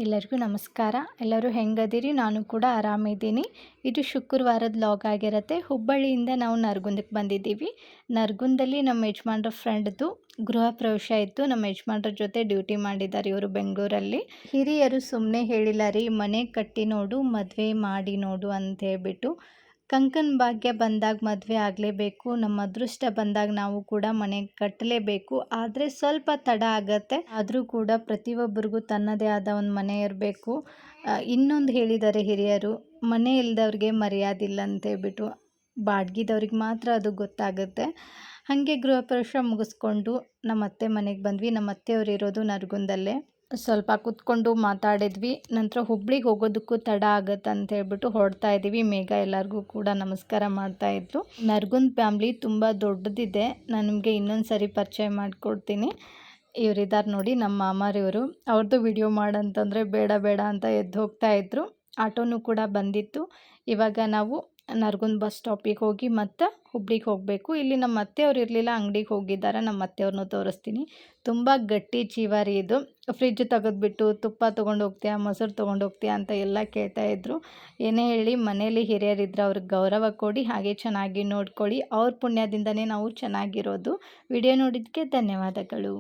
ಎಲ್ಲರಿಗೂ ನಮಸ್ಕಾರ. ಎಲ್ಲರೂ ಹೆಂಗದಿರಿ? ನಾನು ಕೂಡ ಆರಾಮಿದ್ದೀನಿ. ಇದು ಶುಕ್ರವಾರದ ವ್ಲಾಗ್ ಆಗಿರುತ್ತೆ. ಹುಬ್ಬಳ್ಳಿಯಿಂದ ನಾವು ನರಗುಂದಕ್ಕೆ ಬಂದಿದ್ದೀವಿ. ನರಗುಂದಲ್ಲಿ ನಮ್ಮ ಯಜಮಾನ್ರ ಫ್ರೆಂಡ್ದು ಗೃಹ ಪ್ರವೇಶ ಇತ್ತು. ನಮ್ಮ ಯಜಮಾನ್ರ ಜೊತೆ ಡ್ಯೂಟಿ ಮಾಡಿದ್ದಾರೆ ಇವರು ಬೆಂಗಳೂರಲ್ಲಿ. ಹಿರಿಯರು ಸುಮ್ಮನೆ ಹೇಳಿಲ್ಲ ರೀ, ಮನೆ ಕಟ್ಟಿ ನೋಡು, ಮದುವೆ ಮಾಡಿ ನೋಡು ಅಂತ ಹೇಳ್ಬಿಟ್ಟು. ಕಂಕನ ಭಾಗ್ಯ ಬಂದಾಗ ಮದುವೆ ಆಗಲೇಬೇಕು, ನಮ್ಮ ಅದೃಷ್ಟ ಬಂದಾಗ ನಾವು ಕೂಡ ಮನೆ ಕಟ್ಟಲೇಬೇಕು. ಆದರೆ ಸ್ವಲ್ಪ ತಡ ಆಗತ್ತೆ, ಆದರೂ ಕೂಡ ಪ್ರತಿಯೊಬ್ಬರಿಗೂ ತನ್ನದೇ ಆದ ಒಂದು ಮನೆ ಇರಬೇಕು. ಇನ್ನೊಂದು ಹೇಳಿದ್ದಾರೆ ಹಿರಿಯರು, ಮನೆ ಇಲ್ದವ್ರಿಗೆ ಮರ್ಯಾದೆ ಇಲ್ಲ ಅಂತ ಹೇಳ್ಬಿಟ್ಟು. ಬಾಡ್ಗಿದವ್ರಿಗೆ ಮಾತ್ರ ಅದು ಗೊತ್ತಾಗುತ್ತೆ. ಹಾಗೆ ಗೃಹ ಪ್ರವೇಶ ಮುಗಿಸ್ಕೊಂಡು ನಮ್ಮ ಅತ್ತೆ ಮನೆಗೆ ಬಂದ್ವಿ. ನಮ್ಮ ಅತ್ತೆಯವರು ಇರೋದು ನರಗುಂದಲ್ಲೇ. ಸ್ವಲ್ಪ ಕೂತ್ಕೊಂಡು ಮಾತಾಡಿದ್ವಿ. ನಂತರ ಹುಬ್ಳಿಗೆ ಹೋಗೋದಕ್ಕೂ ತಡ ಆಗುತ್ತೆ ಅಂತ ಹೇಳ್ಬಿಟ್ಟು ಹೊರಡ್ತಾ ಇದ್ದೀವಿ. ಮೇಘ ಎಲ್ಲರಿಗೂ ಕೂಡ ನಮಸ್ಕಾರ ಮಾಡ್ತಾಯಿದ್ರು. ನರಗುಂದ ಫ್ಯಾಮ್ಲಿ ತುಂಬ ದೊಡ್ಡದಿದೆ. ನಾನು ನಿಮಗೆ ಇನ್ನೊಂದು ಸರಿ ಪರಿಚಯ ಮಾಡಿಕೊಡ್ತೀನಿ. ಇವರಿದ್ದಾರೆ ನೋಡಿ, ನಮ್ಮ ಮಾಮಾರಿವರು. ಅವ್ರದ್ದು ವಿಡಿಯೋ ಮಾಡಂತಂದರೆ ಬೇಡ ಬೇಡ ಅಂತ ಎದ್ದು ಹೋಗ್ತಾಯಿದ್ರು. ಆಟೋನು ಕೂಡ ಬಂದಿತ್ತು. ಇವಾಗ ನಾವು ನರಗುಂದ ಬಸ್ ಸ್ಟಾಪಿಗೆ ಹೋಗಿ ಮತ್ತೆ ಹುಬ್ಳಿಗೆ ಹೋಗಬೇಕು. ಇಲ್ಲಿ ನಮ್ಮ ಅತ್ತೆಯವ್ರು ಇರಲಿಲ್ಲ, ಅಂಗಡಿಗೆ ಹೋಗಿದ್ದಾರೆ. ನಮ್ಮ ಅತ್ತೆಯವ್ರನ್ನೂ ತೋರಿಸ್ತೀನಿ. ತುಂಬ ಗಟ್ಟಿ ಜೀವ ರೀ ಇದು. ಫ್ರಿಜ್ ತೆಗೆದ್ಬಿಟ್ಟು ತುಪ್ಪ ತೊಗೊಂಡು ಹೋಗ್ತೀಯಾ, ಮೊಸರು ತೊಗೊಂಡು ಹೋಗ್ತೀಯಾ ಅಂತ ಎಲ್ಲ ಕೇಳ್ತಾಯಿದ್ರು. ಏನೇ ಹೇಳಿ ಮನೇಲಿ ಹಿರಿಯರಿದ್ರೆ ಅವ್ರಿಗೆ ಗೌರವ ಕೊಡಿ, ಹಾಗೆ ಚೆನ್ನಾಗಿ ನೋಡ್ಕೊಳ್ಳಿ. ಅವ್ರ ಪುಣ್ಯದಿಂದನೇ ನಾವು ಚೆನ್ನಾಗಿರೋದು. ವಿಡಿಯೋ ನೋಡಿದ್ದಕ್ಕೆ ಧನ್ಯವಾದಗಳು.